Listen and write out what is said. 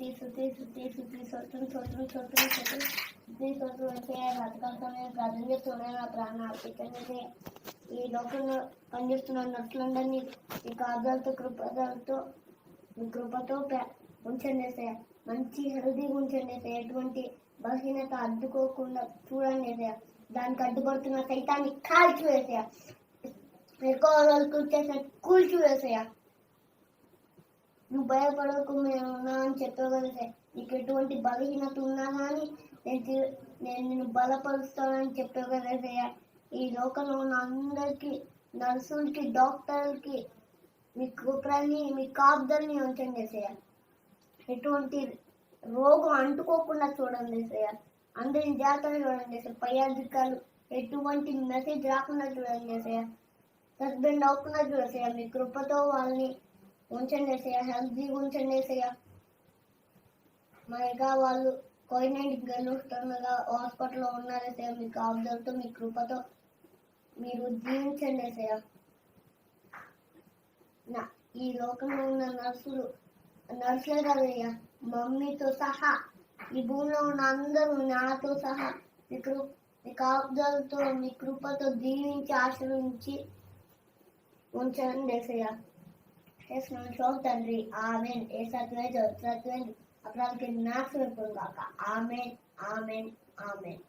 నా ప్రాణ అర్పించండి. ఈ లోకంలో పనిచేస్తున్న నటులందరినీ ఈ కాదాలతో కృపదలతో మీ కృపతో ఉంచండి సార్. మంచి హెల్దీగా ఉంచండి సార్. ఎటువంటి బలహీనత అడ్డుకోకుండా చూడండి సార్. దానికి అడ్డుపడుతున్న సైతాన్ని కాల్చి వేసాయా, ఎక్కువ రోజులు చేసిన కూల్చి వేసాయా. నువ్వు భయపడకు, మేము ఉన్నా అని చెప్పావు కదా సార్. నీకు ఎటువంటి బలహీనత ఉన్నా కానీ నేను నిన్ను బలపరుస్తానని చెప్పావు కదా సార్. ఈ లోకంలో ఉన్న అందరికీ, నర్సులకి, డాక్టర్లకి మీ కృపని, మీ కాపుదల్ని ఉంచండి సార్. ఎటువంటి రోగం అంటుకోకుండా చూడండి సార్. అందరిని జాగ్రత్తగా చూడండి సార్. పై అధికారులు ఎటువంటి మెసేజ్ రాకుండా చూడండి సార్. సస్బెండ్ అవ్వకుండా చూడండి సార్. మీ కృపతో వాళ్ళని ఉంచండి సార్. హెల్తీగా ఉంచండి సార్. ఇంకా వాళ్ళు కోవిడ్-19 గెలుస్తుండగా హాస్పిటల్లో ఉన్నారు సార్. మీ కాపుదలతో, మీ కృపతో మీరు జీవించండి సార్. ఈ లోకంలో ఉన్న నర్సులే కదయ్యా, మమ్మీతో సహా ఈ భూమిలో ఉన్న అందరూ నాతో సహా మీ కాపుదలతో, మీ కృపతో దీవించి ఆశ్రయించి ఉంచండి ఏసయ్య. తండ్రి ఆమెన్. ఏ సత్యమే అపరాధకి నాశనం కాక. Amen, amen, amen.